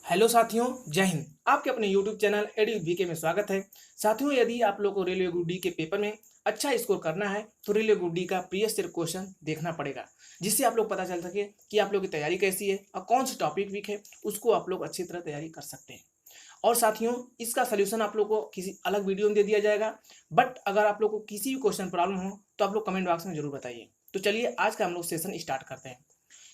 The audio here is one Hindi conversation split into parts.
हेलो साथियों, जय हिंद। आपके अपने YouTube चैनल एडू वीके में स्वागत है। साथियों, यदि आप लोग को रेलवे ग्रुप डी के पेपर में अच्छा स्कोर करना है तो रेलवे ग्रुप डी का प्रीवियस ईयर क्वेश्चन देखना पड़ेगा, जिससे आप लोग पता चल सके कि आप लोग की तैयारी कैसी है और कौन सा टॉपिक वीक है, उसको आप लोग अच्छी तरह तैयारी कर सकते हैं। और साथियों, इसका सोल्यूशन आप लोग को किसी अलग वीडियो में दे दिया जाएगा। बट अगर आप लोग को किसी भी क्वेश्चन प्रॉब्लम हो तो आप लोग कमेंट बॉक्स में जरूर बताइए। तो चलिए आज का हम लोग सेशन स्टार्ट करते हैं।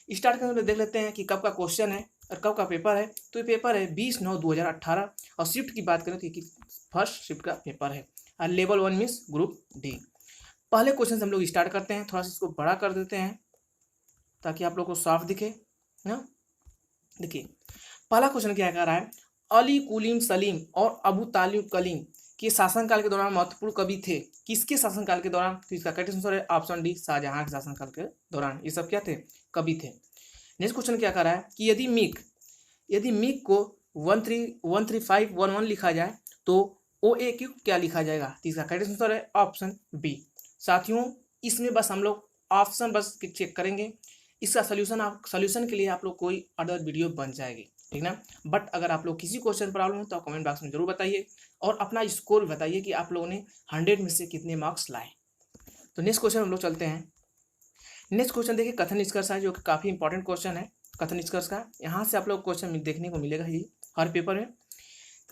स्टार्ट करने में देख लेते हैं कि कब का क्वेश्चन है और कब का पेपर है। तो ये पेपर है 20/9/2018 और शिफ्ट की बात करें तो फर्स्ट शिफ्ट का पेपर है और लेवल 1 मीन्स ग्रुप डी। पहले क्वेश्चन से हम लोग स्टार्ट करते हैं। थोड़ा सा इसको बड़ा कर देते हैं ताकि आप लोग को साफ दिखे ना। देखिए पहला क्वेश्चन क्या कह रहा है, अली कुलीम सलीम और अबू तालिब कलीम के शासनकाल के दौरान महत्वपूर्ण कवि थे। किसके शासनकाल के दौरान? तो इसका करेक्ट आंसर है ऑप्शन डी, शाहजहां के शासनकाल के दौरान ये सब क्या थे? कवि थे। नेक्स्ट क्वेश्चन क्या कर रहा है कि यदि मीक को 133511 लिखा जाए तो ओ ए क्यू क्या लिखा जाएगा? तो इसका करेक्ट आंसर है ऑप्शन बी। साथियों, इसमें बस हम लोग ऑप्शन बस चेक करेंगे। इसका सोल्यूशन के लिए आप लोग कोई अदर वीडियो बन जाएगी, ठीक ना। बट अगर आप लोग किसी क्वेश्चन प्रॉब्लम हो तो आप कमेंट बॉक्स में जरूर बताइए और अपना स्कोर बताइए कि आप लोगों ने 100 में से कितने मार्क्स लाए। तो नेक्स्ट क्वेश्चन हम लोग चलते हैं। नेक्स्ट क्वेश्चन देखिए कथन निष्कर्ष है, जो कि काफ़ी इंपॉर्टेंट क्वेश्चन है। कथन निष्कर्ष का यहाँ से आप लोग क्वेश्चन देखने को मिलेगा ही हर पेपर में।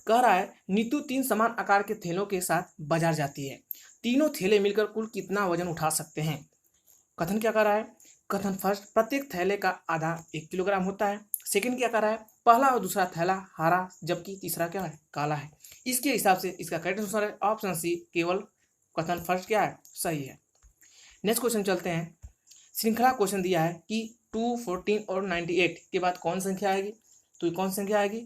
कह रहा है नीतू 3 समान आकार के थैलों के साथ बाजार जाती है। तीनों थैले मिलकर कुल कितना वजन उठा सकते हैं? कथन क्या कर रहा है? कथन फर्स्ट, प्रत्येक थैले का आधा 1 किलोग्राम होता है। सेकंड क्या कर रहा है, पहला और दूसरा थैला हरा जबकि तीसरा क्या है, काला है। इसके हिसाब से इसका करेक्ट आंसर है ऑप्शन सी, केवल कथन फर्स्ट क्या है, सही है। नेक्स्ट क्वेश्चन चलते हैं। श्रृंखला क्वेश्चन दिया है कि 2, 14 और 98 के बाद कौन संख्या आएगी? तो ये कौन संख्या आएगी?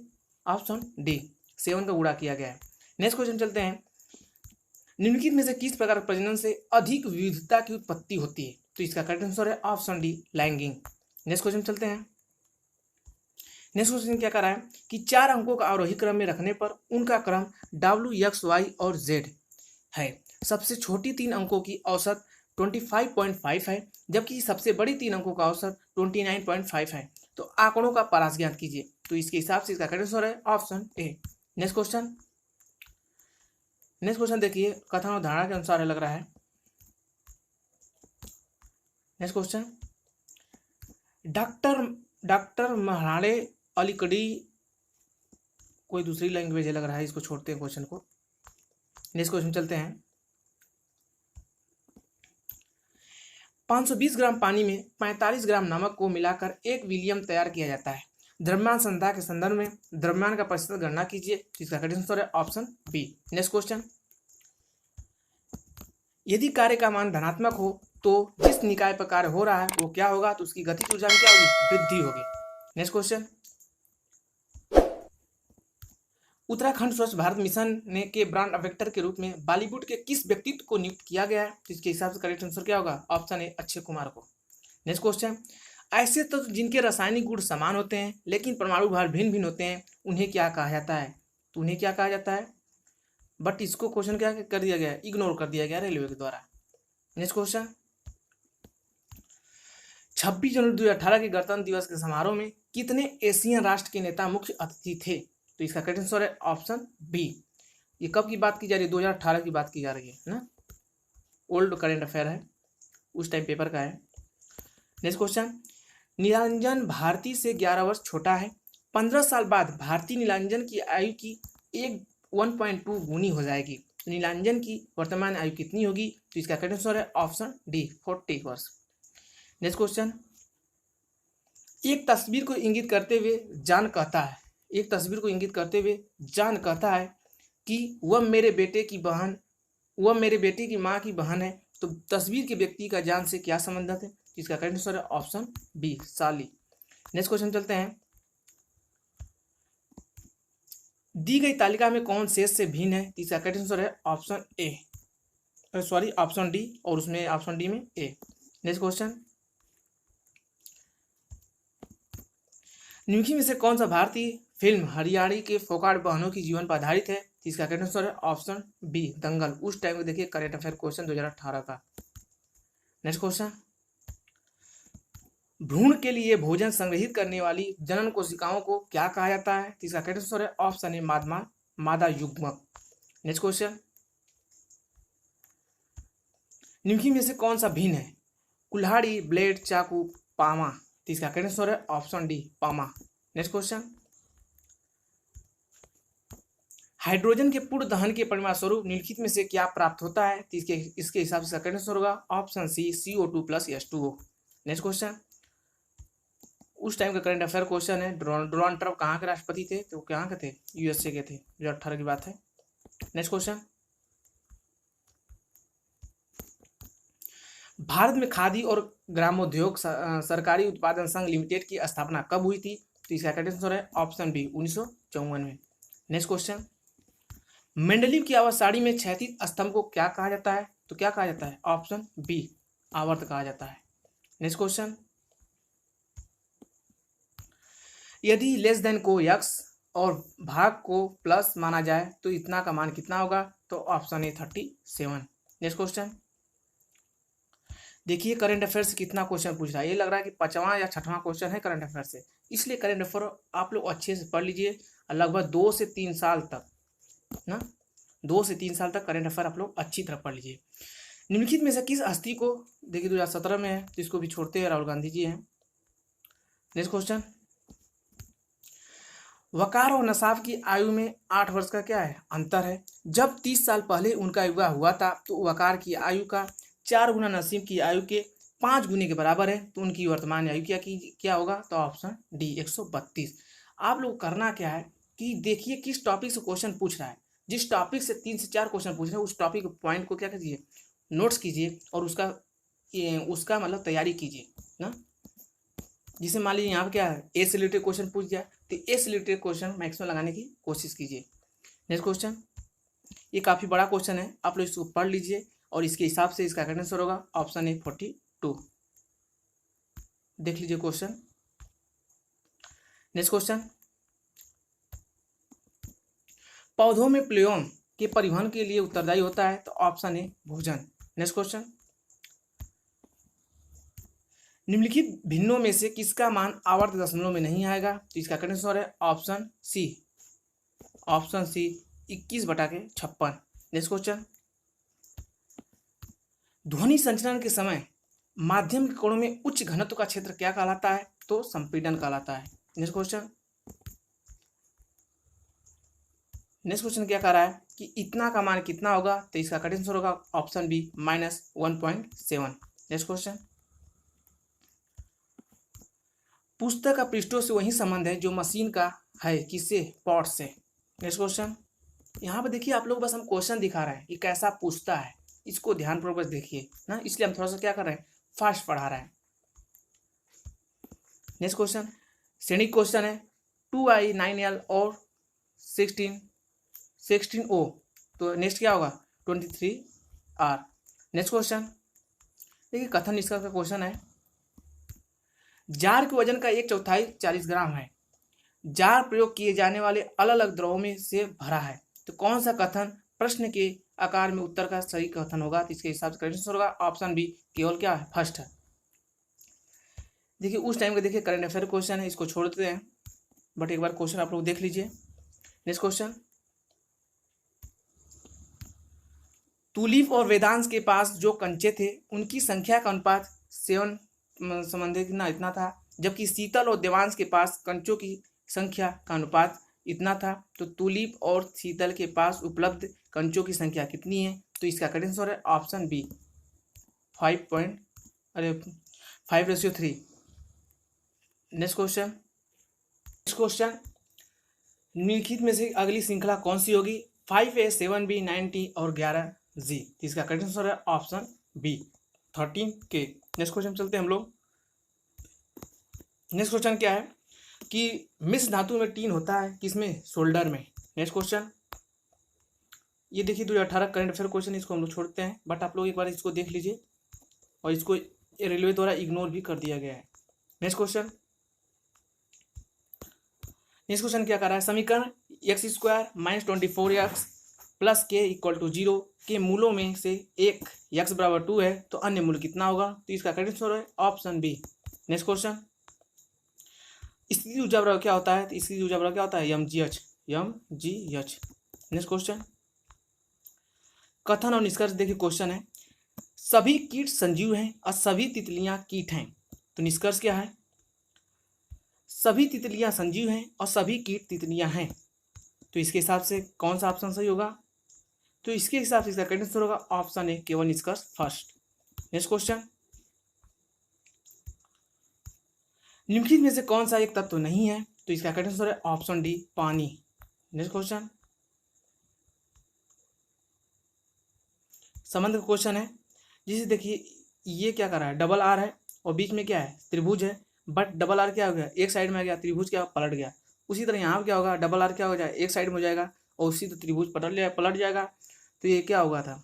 ऑप्शन डी, 7 का गुणा किया गया है। नेक्स्ट क्वेश्चन चलते हैं। निम्नलिखित में से किस प्रकार प्रजनन से अधिक विविधता की उत्पत्ति होती है? तो इसका करेक्ट आंसर है option D, lagging. Next question चलते हैं। नेक्स्ट क्वेश्चन क्या कर रहा है कि 4 अंकों का आरोही क्रम में रखने पर उनका क्रम W, X, Y और Z है। सबसे छोटी 3 अंकों की औसत 25.5 है जबकि सबसे बड़ी 3 अंकों का औसत 29.5 है। तो आंकड़ों का पारस ज्ञात कीजिए। तो इसके हिसाब से इसका करेक्ट आंसर है ऑप्शन ए। नेक्स्ट क्वेश्चन देखिए, कथन और धारणा के अनुसार लग रहा है। नेक्स्ट क्वेश्चन, डॉक्टर डॉक्टर महाराणे अलीकड़ी, कोई दूसरी लैंग्वेज है लग रहा है, इसको छोड़ते हैं क्वेश्चन को। नेक्स्ट क्वेश्चन चलते हैं। 520 ग्राम पानी में 45 ग्राम नमक को मिलाकर एक विलियम तैयार किया जाता है। द्रव्यमान संधार के संदर्भ में द्रव्यमान का प्रतिशत गणना कीजिए। इसका करेक्ट आंसर है ऑप्शन बी। नेक्स्ट क्वेश्चन, यदि कार्य का मान धनात्मक हो तो जिस निकाय पर कार्य हो रहा है वो क्या होगा? तो उसकी गतिज ऊर्जा में क्या होगी? वृद्धि होगी। नेक्स्ट क्वेश्चन, उत्तराखंड स्वच्छ भारत मिशन ने के ब्रांड एम्बेसडर के रूप में बॉलीवुड के किस व्यक्तित्व को नियुक्त किया गया है? तो इसके हिसाब से करेक्ट आंसर क्या होगा? ऑप्शन ए, अक्षय कुमार को। नेक्स्ट क्वेश्चन, ऐसे तत्व जिनके रासायनिक गुण समान होते हैं लेकिन परमाणु भार भिन्न भिन्न होते हैं उन्हें क्या कहा जाता है? तो उन्हें क्या कहा जाता है? बट इसको क्वेश्चन क्या कर दिया गया है, इग्नोर कर दिया गया रेलवे के द्वारा। नेक्स्ट क्वेश्चन, 26 जनवरी 2018 के गणतंत्र दिवस के समारोह में कितने एशियन राष्ट्र के नेता मुख्य अतिथि थे? तो इसका करेक्ट आंसर है ऑप्शन बी। ये कब की बात की जा रही है? 2018 की बात की जा रही है ना। ओल्ड करेंट अफेयर है, उस टाइम पेपर का है। नेक्स्ट क्वेश्चन, नीलांजन भारती से 11 वर्ष छोटा है। 15 साल बाद भारतीय नीलांजन की आयु की 1.2 गुनी हो जाएगी। तो नीलांजन की वर्तमान आयु कितनी होगी? तो इसका करेक्ट आंसर है ऑप्शन डी, 40 वर्ष। नेक्स्ट क्वेश्चन, एक तस्वीर को इंगित करते हुए जान कहता है कि वह मेरे बेटे की माँ की बहन है। तो तस्वीर के व्यक्ति का जान से क्या संबंध है? इसका करेक्ट आंसर है ऑप्शन बी, साली। नेक्स्ट क्वेश्चन चलते हैं। दी गई तालिका में कौन शेष से भिन्न है? इसका करेक्ट आंसर है option A, sorry option D, और उसमें ऑप्शन डी में ए। नेक्स्ट क्वेश्चन, निम्नलिखित में से कौन सा भारतीय फिल्म हरियाणी के फोकाट बहनों की जीवन पर आधारित है? इसका करेक्ट आंसर है ऑप्शन बी, दंगल। उस टाइम को देखिए करेंट अफेयर क्वेश्चन 2018 का। नेक्स्ट क्वेश्चन, भ्रूण के लिए भोजन संग्रहित करने वाली जनन कोशिकाओं को क्या कहा जाता है? तो इसका करेक्ट आंसर है ऑप्शन ए मादा युग्मक। नेक्स्ट क्वेश्चन, निम्नलिखित में से कौन सा भिन्न है? कुल्हाड़ी, ब्लेड, चाकू, पामा। तो इसका करेक्ट आंसर है ऑप्शन डी पामा। नेक्स्ट क्वेश्चन, हाइड्रोजन के पूर्ण दहन के परिणाम स्वरूप निम्नलिखित में से क्या प्राप्त होता है? तो इसके हिसाब से करेक्ट आंसर होगा option C CO2 + H2O। Next question, उस टाइम का करंट अफेयर क्वेश्चन है, डोनाल्ड ट्रम्प कहाँ के राष्ट्रपति थे? तो कहाँ के थे? USA के थे, 2018 की बात है। नेक्स्ट क्वेश्चन, भारत में खादी और ग्रामोद्योग सरकारी उत्पादन संघ लिमिटेड की स्थापना कब हुई थी? तो इसका करेक्ट आंसर है ऑप्शन बी 1954 में। नेक्स्ट क्वेश्चन, मेंडलीव की आवर्त सारणी में क्षैतिज स्तंभ को क्या कहा जाता है? तो क्या कहा जाता है? ऑप्शन बी आवर्त कहा जाता है। नेक्स्ट क्वेश्चन, यदि लेस देन को x और भाग को प्लस माना जाए तो इतना का मान कितना होगा? तो ऑप्शन ए 37। नेक्स्ट क्वेश्चन, देखिए करंट अफेयर से कितना क्वेश्चन पूछ रहा है। ये लग रहा है कि 5वां या 6वां क्वेश्चन है करंट अफेयर से, इसलिए करंट अफेयर आप लोग अच्छे से पढ़ लीजिए। लगभग 2 से 3 साल तक ना 2 से 3 साल तक करंट अफेयर आप लोग अच्छी तरह पढ़ लीजिए। निम्नलिखित में से किस हस्ती को, देखिए 2017 में है तो इसको भी छोड़ते हैं, राहुल गांधी जी हैं। नेक्स्ट क्वेश्चन, वकार और नसाब की आयु में 8 वर्ष का क्या है? अंतर है। जब 30 साल पहले उनका विवाह हुआ था तो वकार की आयु का 4 गुना नसीम की आयु के 5 गुने के बराबर है, तो उनकी वर्तमान आयु क्या होगा? तो ऑप्शन डी 132। आप लोग करना क्या है कि देखिए किस टॉपिक से क्वेश्चन पूछ रहा है। जिस टॉपिक से 3 से 4 क्वेश्चन पूछ रहे हैं उस टॉपिक पॉइंट को क्या कीजिए, नोट्स कीजिए और उसका मतलब तैयारी कीजिए ना। जिसे मान लीजिए यहाँ पर क्या है, ए से रिलेटेड क्वेश्चन पूछ जाए तो ए से रिलेटेड क्वेश्चन मैक्सिमम लगाने की कोशिश कीजिए। नेक्स्ट क्वेश्चन, ये काफ़ी बड़ा क्वेश्चन है, आप लोग इसको पढ़ लीजिए और इसके हिसाब से इसका करेक्ट आंसर होगा ऑप्शन ए 42। देख लीजिए क्वेश्चन। नेक्स्ट क्वेश्चन, पौधों में प्लेयन के परिवहन के लिए उत्तरदायी होता है? तो ऑप्शन ए भोजन। नेक्स्ट क्वेश्चन, निम्नलिखित भिन्नों में से किसका मान आवर्त दशमलव में नहीं आएगा? तो इसका करेक्ट आंसर है ऑप्शन सी 21/56। नेक्स्ट क्वेश्चन, ध्वनि संचरण के समय माध्यम के कोणों में उच्च घनत्व का क्षेत्र क्या कहलाता है? तो संपीड़न कहलाता है। नेक्स्ट क्वेश्चन क्या कह रहा है कि इतना का मान कितना होगा? तो इसका करेक्ट आंसर होगा ऑप्शन बी -1.7। नेक्स्ट क्वेश्चन, पुस्तक का पृष्ठों से वही संबंध है जो मशीन का है, किससे? पॉट से। नेक्स्ट क्वेश्चन, यहाँ पर देखिए आप लोग बस हम क्वेश्चन दिखा रहे हैं, ये कैसा पूछता है इसको ध्यानपूर्वक बस देखिए ना, इसलिए हम थोड़ा सा क्या कर रहे हैं, फास्ट पढ़ा रहे हैं। नेक्स्ट क्वेश्चन, श्रेणी क्वेश्चन है 2i 9l और 16o, तो नेक्स्ट क्या होगा 23r। नेक्स्ट क्वेश्चन, देखिए कथन इसका क्वेश्चन है, जार के वजन का 1/4 40 ग्राम है, जार प्रयोग किए जाने वाले अलग अलग द्रवों में से भरा है, तो कौन सा कथन प्रश्न के आकार में उत्तर का सही कथन होगा? तो इसके हिसाब से करेक्ट आंसर होगा ऑप्शन बी केवल क्या है, फर्स्ट है। देखिए उस टाइम का देखिए करंट अफेयर क्वेश्चन है, इसको छोड़ देते हैं, बट एक बार क्वेश्चन आप लोग देख लीजिए। नेक्स्ट क्वेश्चन, तुलीप और वेदांश के पास जो कंचे थे उनकी संख्या का अनुपात 7 संबंधित ना इतना था, जबकि शीतल और देवांश के पास कंचों की संख्या का अनुपात इतना था, तो तुलीप और शीतल के पास उपलब्ध कंचों की संख्या कितनी है? तो इसका करेक्ट आंसर है ऑप्शन बी 5:3। नेक्स्ट क्वेश्चन, निम्नलिखित में से अगली श्रृंखला कौन सी होगी? 5a 7b 9t और 11g। इसका करेक्ट आंसर है option B 13k। Next question चलते हैं हम लोग। नेक्स्ट क्वेश्चन क्या है कि मिश्र धातु में टीन होता है किसमें? शोल्डर में। नेक्स्ट क्वेश्चन, ये देखिए 2018 करंट अफेयर क्वेश्चन, इसको हम लोग छोड़ते हैं, बट आप लोग एक बार इसको देख लीजिए और इसको रेलवे द्वारा इग्नोर भी कर दिया गया है। नेक्स्ट क्वेश्चन क्या कर रहा है, समीकरण x² - 24x + k = 0 के मूलों में से एक x = 2 है तो अन्य मूल कितना होगा? तो इसका करेक्ट आंसर है ऑप्शन बी नेक्स्ट क्वेश्चन, स्थिति ऊर्जा बराबर क्या होता है? तो स्थिति ऊर्जा बराबर क्या होता है? mgh। नेक्स्ट क्वेश्चन, कथन और निष्कर्ष। देखिए क्वेश्चन है, सभी कीट संजीव हैं और सभी तितलियां कीट हैं। तो निष्कर्ष क्या है? सभी तितलियां संजीव हैं और सभी कीट तितलियां हैं। तो इसके हिसाब से कौन सा ऑप्शन सही होगा? तो इसके हिसाब से इसका करेक्ट आंसर होगा ऑप्शन ए, केवल निष्कर्ष फर्स्ट। नेक्स्ट क्वेश्चन, निम्नलिखित में से कौन सा एक तत्व नहीं है? तो इसका करेक्ट आंसर है ऑप्शन डी, पानी। नेक्स्ट क्वेश्चन, संबंध का क्वेश्चन है, जिसे देखिए ये क्या कर रहा है, डबल आर है और बीच में क्या है, त्रिभुज है, बट डबल आर क्या हो गया, एक साइड में आ गया, त्रिभुज क्या पलट गया। उसी तरह यहाँ क्या होगा, डबल आर क्या हो जाएगा, एक साइड में हो जाएगा और उसी तो त्रिभुज पलट जाएगा। तो ये क्या होगा था,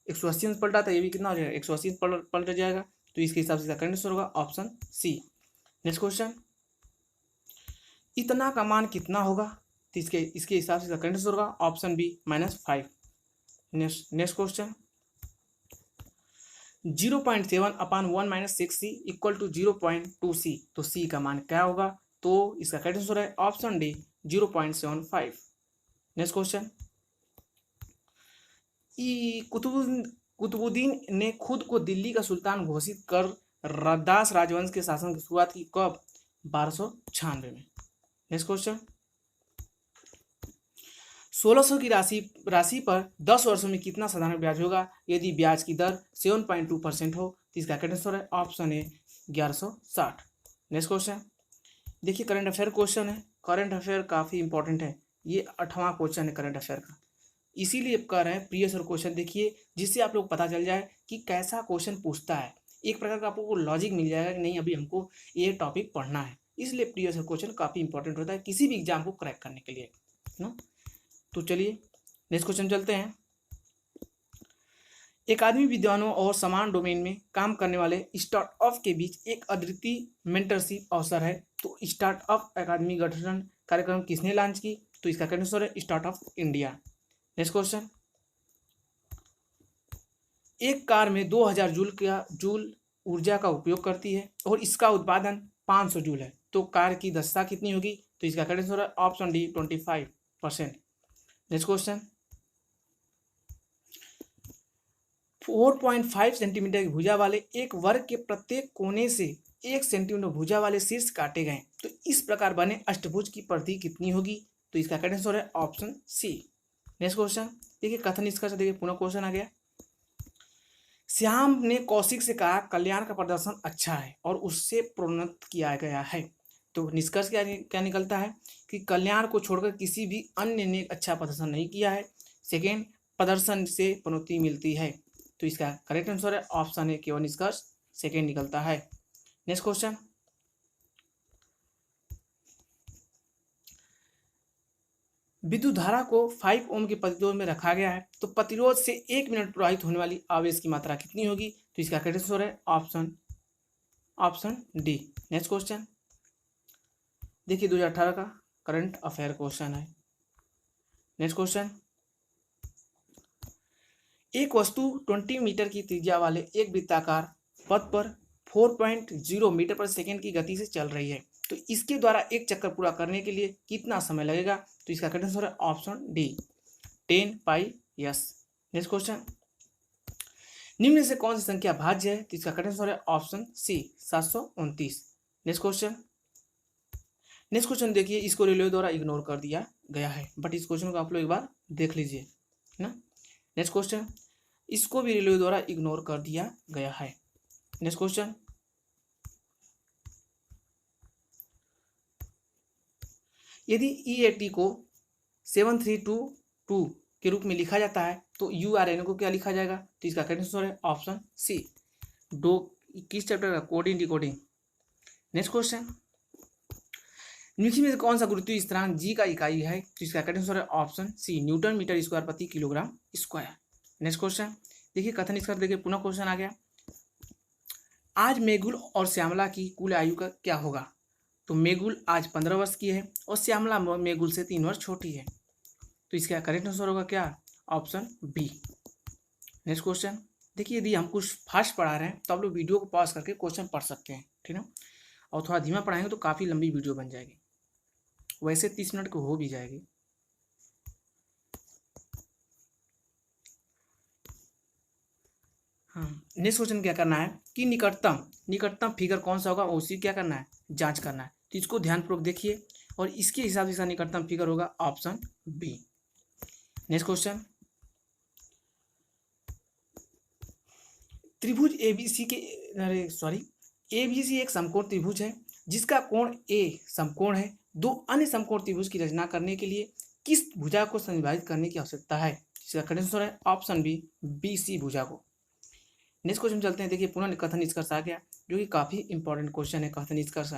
180 अंश पलटा था, ये भी कितना हो जाएगा, 180 पलट जाएगा। तो इसके हिसाब से इसका करेक्ट आंसर होगा ऑप्शन सी। नेक्स्ट क्वेश्चन, इतना का मान कितना होगा? तो इसके हिसाब से इसका करेक्ट आंसर होगा option B, -5। Next question, 0.7 upon 1 - 6c equal to 0.2c। तो c का मान क्या होगा? तो इसका करेक्ट आंसर है option D, 0.75। Next question, Qutbuddin ने खुद को दिल्ली का सुल्तान घोषित कर दास राजवंश के शासन की शुरुआत की कब? 1296 में। नेक्स्ट क्वेश्चन, 1600 की राशि पर 10 वर्षों में कितना साधारण ब्याज होगा यदि ब्याज की दर 7.2% हो? तो इसका करेक्ट आंसर है ऑप्शन ए, 1160। नेक्स्ट क्वेश्चन, देखिए करंट अफेयर क्वेश्चन है। करंट अफेयर काफ़ी इंपॉर्टेंट है, ये 8वां क्वेश्चन है करंट अफेयर का, इसीलिए कर रहे हैं प्रीवियस ईयर क्वेश्चन देखिए, जिससे आप लोग पता चल जाए कि कैसा क्वेश्चन पूछता है। एक प्रकार का आपको लॉजिक मिल जाएगा कि नहीं अभी हमको ये टॉपिक पढ़ना है, इसलिए प्रीवियस ईयर क्वेश्चन काफ़ी इंपॉर्टेंट होता है किसी भी एग्जाम को क्रैक करने के लिए ना। तो चलिए नेक्स्ट क्वेश्चन चलते हैं। एक आदमी विद्वानों और समान डोमेन में काम करने वाले स्टार्टअप के बीच एक अद्वितीय मेंटरशिप अवसर है। तो स्टार्टअप अकादमी गठन कार्यक्रम किसने लॉन्च की? तो इसका करेक्ट आंसर है स्टार्टअप इंडिया। नेक्स्ट क्वेश्चन, एक कार में 2000 जूल ऊर्जा का उपयोग करती है और इसका उत्पादन 500 जूल है, तो कार की दक्षता कितनी होगी? तो इसका करेक्ट आंसर है option D, 25%। Next question, 4.5 centimetre की भुजा वाले एक वर्ग के प्रत्येक कोने से 1 सेंटीमीटर भुजा वाले शीर्ष काटे गए, तो इस प्रकार बने अष्टभुज की परिधि कितनी होगी? तो इसका करेक्ट आंसर है ऑप्शन सी। नेक्स्ट क्वेश्चन, देखिए कथन निष्कर्ष, देखिए पुनः क्वेश्चन आ गया। श्याम ने कौशिक से कहा कल्याण का प्रदर्शन अच्छा है और उससे प्रोन्नत किया गया है। तो निष्कर्ष क्या निकलता है कि कल्याण को छोड़कर किसी भी अन्य ने अच्छा प्रदर्शन नहीं किया है। सेकेंड, प्रदर्शन से प्रोन्नति मिलती है। तो इसका करेक्ट आंसर है ऑप्शन ए, केवल निष्कर्ष सेकेंड निकलता है। नेक्स्ट क्वेश्चन, विद्युत धारा को 5 ओम के प्रतिरोध में रखा गया है, तो प्रतिरोध से 1 मिनट प्रवाहित होने वाली आवेश की मात्रा कितनी होगी? तो इसका करेक्ट आंसर है ऑप्शन डी। नेक्स्ट क्वेश्चन, देखिए 2018 का करंट अफेयर क्वेश्चन है। नेक्स्ट क्वेश्चन, एक वस्तु 20 मीटर की त्रिज्या वाले एक वृत्ताकार पथ पर 4.0 मीटर पर सेकेंड की गति से चल रही है, तो इसके द्वारा एक चक्कर पूरा करने के लिए कितना समय लगेगा? तो इसका करेक्ट आंसर है ऑप्शन डी, 10 पाई यस। नेक्स्ट क्वेश्चन, निम्न से कौन सी संख्या भाज्य है? तो इसका करेक्ट आंसर है ऑप्शन सी, 729। नेक्स्ट क्वेश्चन देखिए, इसको रेलवे द्वारा इग्नोर कर दिया गया है, बट इस क्वेश्चन को आप लोग एक बार देख लीजिए ना। नेक्स्ट क्वेश्चन, इसको भी रेलवे द्वारा इग्नोर कर दिया गया है। नेक्स्ट क्वेश्चन, यदि EAT को 7322 के रूप में लिखा जाता है तो URN को क्या लिखा जाएगा? तो इसका करेक्ट आंसर है ऑप्शन सी, किस चैप्टर का? Coding decoding. नेक्स्ट क्वेश्चन, निम्नलिखित में से कौन सा गुरुत्वीय स्थिरांक G का इकाई है? तो इसका करेक्ट आंसर है option C, newton metre square प्रति किलोग्राम स्क्वायर। नेक्स्ट क्वेश्चन, देखिए कथन निष्कर्ष, देखिए पुनः क्वेश्चन आ गया। आज मेघुल और श्यामला की कुल आयु का क्या होगा? तो मेघुल आज 15 वर्ष की है और श्यामला मेघुल से 3 वर्ष छोटी है, तो इसका करेक्ट आंसर होगा क्या? Option B. नेक्स्ट क्वेश्चन, देखिए यदि हम कुछ फास्ट पढ़ा रहे हैं तो आप लोग वीडियो को पॉज करके क्वेश्चन पढ़ सकते हैं, ठीक है। और थोड़ा धीमा पढ़ाएंगे तो काफ़ी लंबी वीडियो बन जाएगी, वैसे 30 मिनट को हो भी जाएगी। हाँ, नेक्स्ट क्वेश्चन क्या करना है कि निकटतम फिगर कौन सा होगा उसी क्या करना है, जांच करना है। तो इसको ध्यानपूर्वक देखिए और इसके हिसाब से इसका निकटतम फिगर होगा ऑप्शन बी। नेक्स्ट क्वेश्चन, त्रिभुज एबीसी के एबीसी एक समकोण त्रिभुज है जिसका कोण ए समकोण है। दो अन्य समकोण त्रिभुज की रचना करने के लिए किस भुजा को संविभाजित करने की आवश्यकता है? इसका करेक्ट आंसर है ऑप्शन बी, बीसी भुजा को। नेक्स्ट क्वेश्चन चलते हैं। देखिए पुनः कथन निष्कर्ष आ गया जो कि काफ़ी इंपॉर्टेंट क्वेश्चन है, कथन निष्कर्ष।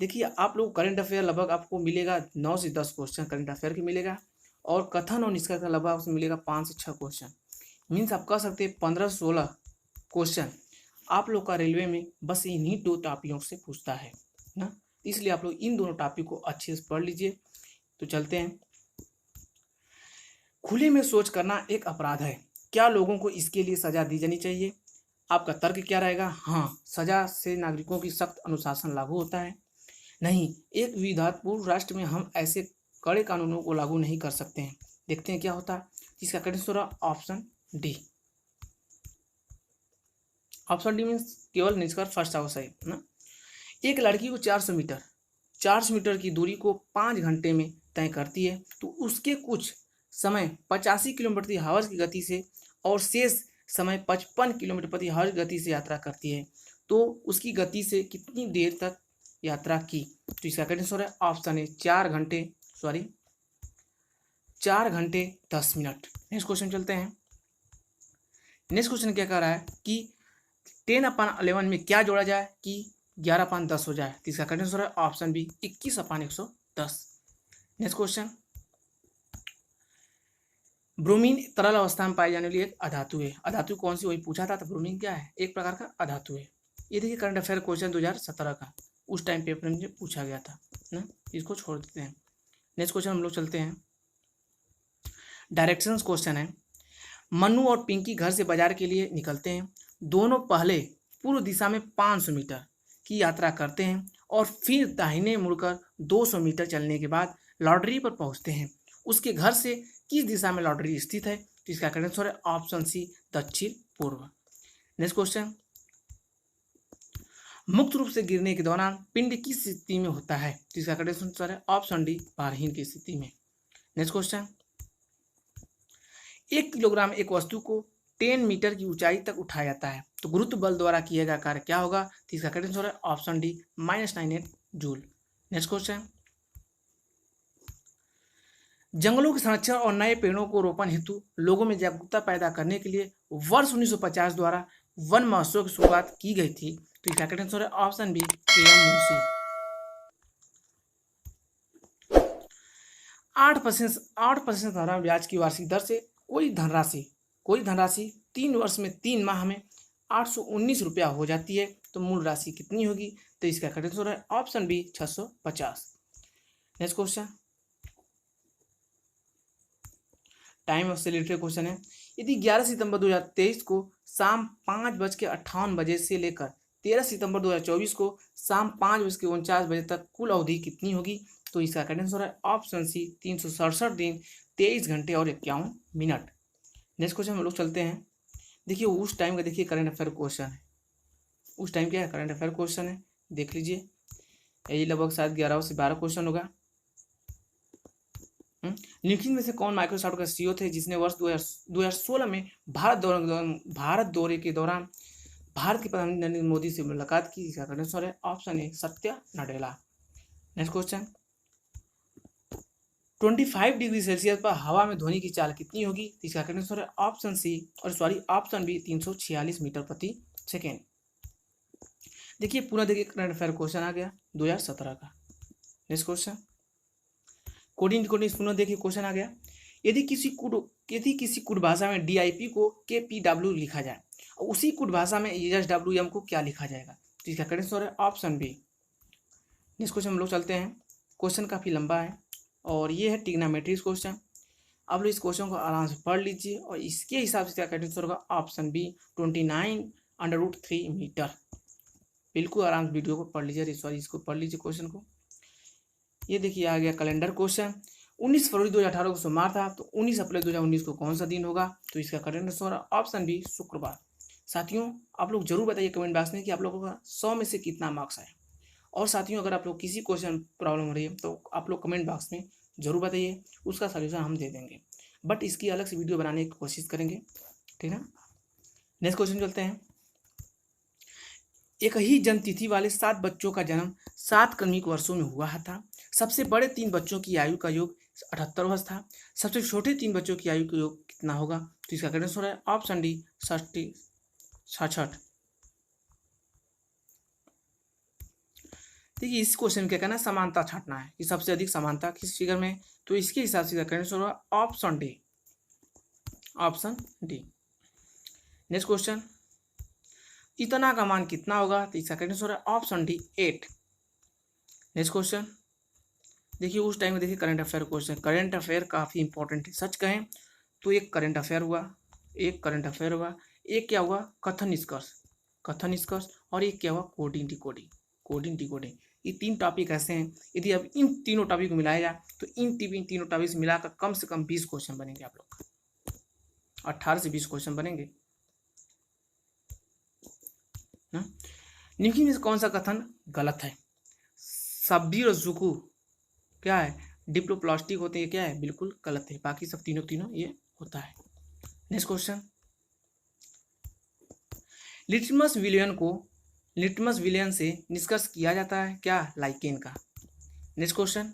देखिए आप लोग करंट अफेयर लगभग आपको मिलेगा 9 से 10 क्वेश्चन करंट अफेयर की मिलेगा और कथन और निष्कर्ष का लगभग आपको मिलेगा 5 से 6 क्वेश्चन। मीन्स आप कह सकते हैं 15-16 क्वेश्चन आप लोग का रेलवे में बस इन्हीं 2 टॉपिकों से पूछता है ना, इसलिए आप लोग इन दोनों टॉपिक को अच्छे से पढ़ लीजिए। तो चलते हैं। खुले में शौच करना एक अपराध है, क्या लोगों को इसके लिए सजा दी जानी चाहिए? आपका तर्क क्या रहेगा? हाँ, सजा से नागरिकों की सख्त अनुशासन लागू होता है। नहीं, एक विवादपूर्ण राष्ट्र में हम ऐसे कड़े कानूनों को लागू नहीं कर सकते हैं। देखते हैं क्या होता है। इसका correct answer option D. Option D means केवल निष्कर्ष फर्स्ट आवर सही ना। एक लड़की को 400 मीटर की दूरी को 5 घंटे में तय करती है तो उसके कुछ समय 85 किलोमीटर प्रति आवर की गति से और शेष समय 55 किलोमीटर प्रति आवर की गति से यात्रा करती है, तो उसकी गति से कितनी देर तक यात्रा की? तो इसका करेक्ट आंसर है ऑप्शन है 4 घंटे 10 मिनट। नेक्स्ट क्वेश्चन चलते हैं। नेक्स्ट क्वेश्चन क्या कह रहा है कि 10/11 में क्या जोड़ा जाए कि 11/10 हो जाए? तो इसका करेक्ट आंसर है option B 21/110। Next question, bromine तरल अवस्था में पाई जाने वाली एक अधातु है। अधातु कौन सी, वही पूछा था। तो ब्रोमीन क्या है? एक प्रकार का अधातु है। ये देखिए करंट अफेयर क्वेश्चन 2017 का, उस टाइम पेपर में पूछा गया था ना, इसको छोड़ देते हैं। नेक्स्ट क्वेश्चन हम लोग चलते हैं। डायरेक्शंस क्वेश्चन है। मन्नू और पिंकी घर से बाजार के लिए निकलते हैं। दोनों पहले पूर्व दिशा में 500 मीटर की यात्रा करते हैं और फिर दाहिने मुड़कर 200 मीटर चलने के बाद लॉटरी पर पहुंचते हैं। उसके घर से किस दिशा में लॉटरी स्थित है? तो इसका करेक्ट आंसर है ऑप्शन सी, दक्षिण पूर्व। नेक्स्ट क्वेश्चन, मुक्त रूप से गिरने के दौरान पिंड किस स्थिति में होता है? तो इसका करेक्ट आंसर है ऑप्शन डी, भारहीन की स्थिति में। नेक्स्ट क्वेश्चन, 1 किलोग्राम एक वस्तु को 10 मीटर की ऊंचाई तक उठाया जाता है तो गुरुत्व बल द्वारा किया गया कार्य क्या होगा? तो इसका करेक्ट आंसर है option D, -98 joule. Next question, जंगलों के संरक्षण और नए पेड़ों को रोपण हेतु लोगों में जागरूकता पैदा करने के लिए वर्ष 1950 द्वारा वन महोत्सव की शुरुआत की गई थी। तो इसका करेक्ट आंसर है ऑप्शन बी, KM मुंशी। 8% धनराशि ब्याज की वार्षिक दर से कोई धनराशि 3 वर्ष में 3 माह में 819 रुपया हो जाती है तो मूल राशि कितनी होगी? तो इसका करेक्ट आंसर है option B, 650। Next question, time of related question है। यदि 11 सितंबर 2023 को शाम 5:58 से लेकर 13 सितंबर 2024 को शाम 5:49 बजे तक कुल अवधि कितनी होगी? तो इसका करेक्ट आंसर है ऑप्शन सी, 367 दिन 23 घंटे और 51 मिनट। नेक्स्ट क्वेश्चन हम लोग चलते हैं। देखिए उस टाइम का देखिए करंट अफेयर क्वेश्चन है। उस टाइम क्या है? करंट अफेयर क्वेश्चन है, देख लीजिए। यही लगभग शायद 11 से 12 क्वेश्चन होगा। निम्नलिखित में से कौन माइक्रोसॉफ्ट का CEO थे जिसने वर्ष 2016 में भारत दौरे के दौरान भारत के प्रधानमंत्री नरेंद्र मोदी से मुलाकात की? इसका करेक्ट आंसर है option A, Satya Nadella. Next question, 25 degree Celsius पर हवा में ध्वनि की चाल कितनी होगी? इसका करेक्ट आंसर है ऑप्शन बी, 346 मीटर प्रति सेकेंड। देखिए पूरा देखिए करंट अफेयर क्वेश्चन आ गया 2017 का। नेक्स्ट क्वेश्चन, कोडिंग पुनः देखिए क्वेश्चन आ गया। यदि किसी कुड भाषा में DIP को KPW लिखा जाए और उसी कुड भाषा में SWM को क्या लिखा जाएगा? तो इसका करेक्ट आंसर है ऑप्शन बी। नेक्स्ट क्वेश्चन हम लोग चलते हैं। क्वेश्चन काफ़ी लंबा है और ये है ट्रिग्नोमेट्री क्वेश्चन। आप लोग इस क्वेश्चन को आराम से पढ़ लीजिए और इसके हिसाब से क्या करेक्ट आंसर होगा? Option B, 29√3 metre. बिल्कुल आराम से वीडियो को पढ़ लीजिए, सॉरी इसको पढ़ लीजिए क्वेश्चन को। ये देखिए आ गया कैलेंडर क्वेश्चन। 19 फरवरी 2018 को सोमवार था, तो 19 अप्रैल 2019 को कौन सा दिन होगा? तो इसका करेक्ट आंसर होगा ऑप्शन बी, शुक्रवार। साथियों आप लोग जरूर बताइए कमेंट बॉक्स में कि आप लोगों का 100 में से कितना मार्क्स आए। और साथियों अगर आप लोग किसी क्वेश्चन प्रॉब्लम हो रही है तो आप लोग कमेंट बॉक्स में जरूर बताइए, उसका सलूशन हम दे देंगे, बट इसकी अलग से वीडियो बनाने की कोशिश करेंगे, ठीक है। नेक्स्ट क्वेश्चन चलते हैं। एक ही जन्म तिथि वाले 7 बच्चों का जन्म 7 क्रमिक वर्षों में हुआ था। सबसे बड़े 3 बच्चों की आयु का योग 78 वर्ष था। सबसे छोटे 3 बच्चों की आयु का योग कितना होगा? तो इसका करेक्ट आंसर है ऑप्शन डी, 66। देखिए इस क्वेश्चन में क्या कहना है, समानता छांटना है कि सबसे अधिक समानता किस फिगर में, तो इसके हिसाब से करेक्ट आंसर होगा option D, option D. Next question, इतना का मान कितना होगा? तो इसका करेक्ट आंसर है ऑप्शन डी, 8। नेक्स्ट क्वेश्चन, देखिए उस टाइम में देखिए current affair question, current affair काफ़ी इंपॉर्टेंट है। सच कहें तो एक करंट अफेयर हुआ, एक करंट अफेयर हुआ, एक क्या हुआ कथन निष्कर्ष, कथन निष्कर्ष, और एक क्या हुआ कोडिंग डिकोडिंग, कोडिंग डिकोडिंग। ये 3 टॉपिक ऐसे हैं, यदि अब इन तीनों टॉपिक को मिलाया जाए तो इन तीनों टॉपिक से मिलाकर कम से कम 20 क्वेश्चन बनेंगे। आप लोग 18 से 20 क्वेश्चन बनेंगे ना। निम्न में से कौन सा कथन गलत है? सब्जी और जुकू क्या है, डिप्लोप्लास्टिक होते हैं, क्या है, बिल्कुल गलत है। बाकी सब तीनों ये होता है। नेक्स्ट क्वेश्चन, लिटमस विलियन से निष्कर्ष किया जाता है क्या? लाइकेन का। नेक्स्ट क्वेश्चन,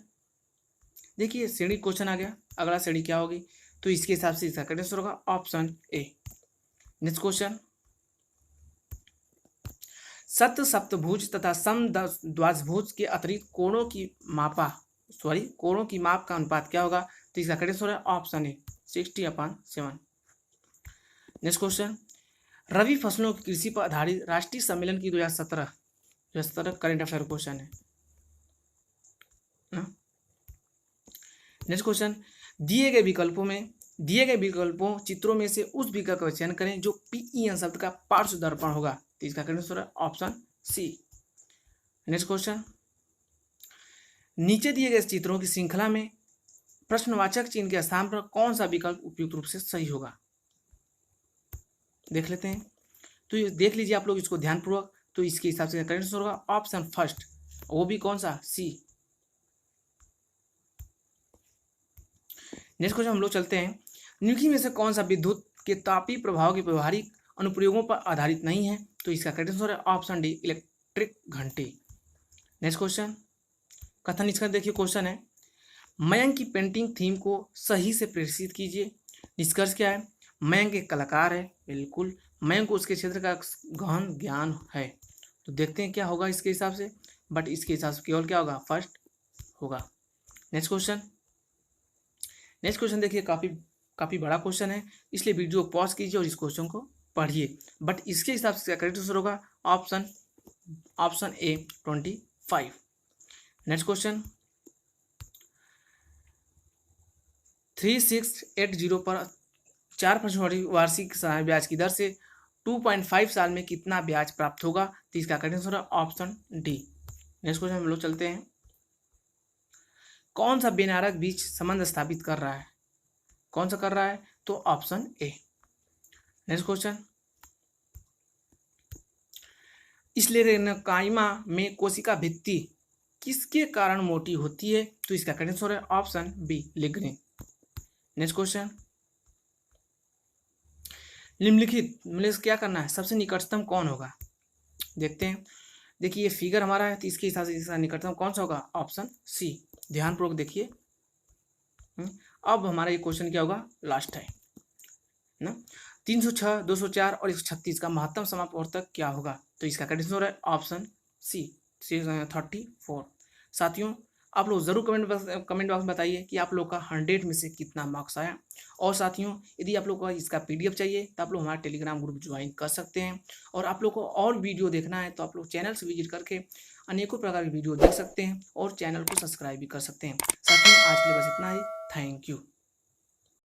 देखिए श्रेणी क्वेश्चन आ गया, अगला श्रेणी क्या होगी? तो इसके हिसाब से इसका करेक्ट आंसर होगा ऑप्शन ए। नेक्स्ट क्वेश्चन, सत्य सप्तभुज तथा सम द्वादशभुज के अतिरिक्त कोणों की माप का अनुपात क्या होगा? तो इसका करेक्ट आंसर है ऑप्शन ए, 60/7। नेक्स्ट क्वेश्चन, रबी फसलों की कृषि पर आधारित राष्ट्रीय सम्मेलन की 2017 करंट अफेयर क्वेश्चन है। नेक्स्ट क्वेश्चन, दिए गए विकल्पों चित्रों में से उस विकल्प का चयन करें जो पीईएन शब्द का पार्श्व दर्पण होगा। तो इसका करेक्ट आंसर है ऑप्शन सी। नेक्स्ट क्वेश्चन, नीचे दिए गए चित्रों की श्रृंखला में प्रश्नवाचक चिन्ह के स्थान पर कौन सा विकल्प उपयुक्त रूप से सही होगा? देख लेते हैं, तो ये देख लीजिए आप लोग इसको ध्यानपूर्वक। तो इसके हिसाब से करेक्ट आंसर होगा ऑप्शन फर्स्ट, वो भी कौन सा, सी। नेक्स्ट क्वेश्चन हम लोग चलते हैं, निम्नलिखित में से कौन सा विद्युत के तापीय प्रभाव के व्यवहारिक अनुप्रयोगों पर आधारित नहीं है? तो इसका करेक्ट आंसर है ऑप्शन डी, इलेक्ट्रिक घंटी। नेक्स्ट क्वेश्चन, कथन निष्कर्ष देखिए क्वेश्चन है, मयंक की पेंटिंग थीम को सही से प्रदर्शित कीजिए। निष्कर्ष क्या है? मयंक एक कलाकार है, बिल्कुल। मयंक को उसके क्षेत्र का गहन ज्ञान है। तो देखते हैं क्या होगा इसके हिसाब से, बट इसके हिसाब से केवल क्या होगा, फर्स्ट होगा। नेक्स्ट क्वेश्चन देखिए काफ़ी बड़ा क्वेश्चन है, इसलिए वीडियो पॉज कीजिए और इस क्वेश्चन को पढ़िए। बट इसके हिसाब से करेक्ट आंसर होगा ऑप्शन ए, 25। नेक्स्ट क्वेश्चन, 3680 पर 4% वार्षिक ब्याज की दर से 2.5 साल में कितना ब्याज प्राप्त होगा? तो इसका करेक्ट आंसर है ऑप्शन डी। नेक्स्ट क्वेश्चन हम लोग चलते हैं, कौन सा बेनारक बीच संबंध स्थापित कर रहा है? कौन सा कर रहा है? तो option A. Next question, sclerenchyma में कोशिका भित्ति किसके कारण मोटी होती है? तो इसका करेक्ट आंसर है option B, lignin. Next question, निम्नलिखित में क्या करना है, सबसे निकटतम कौन होगा? देखते हैं, देखिए ये फिगर हमारा है, तो इसके हिसाब से इसका निकटतम कौन सा होगा? Option C. ध्यानपूर्वक देखिए। अब हमारा ये क्वेश्चन क्या होगा, लास्ट है ना। 306, 204 और 136 का महत्तम समापवर्तक क्या होगा? तो इसका करेक्ट आंसर है ऑप्शन सी, 34। साथियों आप लोग जरूर कमेंट बॉक्स में बताइए कि आप लोग का 100 में से कितना मार्क्स आया। और साथियों यदि आप लोग को इसका PDF चाहिए तो आप लोग हमारा टेलीग्राम ग्रुप ज्वाइन कर सकते हैं। और आप लोग को और वीडियो देखना है तो आप लोग चैनल से विजिट करके अनेकों प्रकार की वीडियो देख सकते हैं और चैनल को सब्सक्राइब भी कर सकते हैं। साथियों आज के लिए बस इतना ही। Thank you.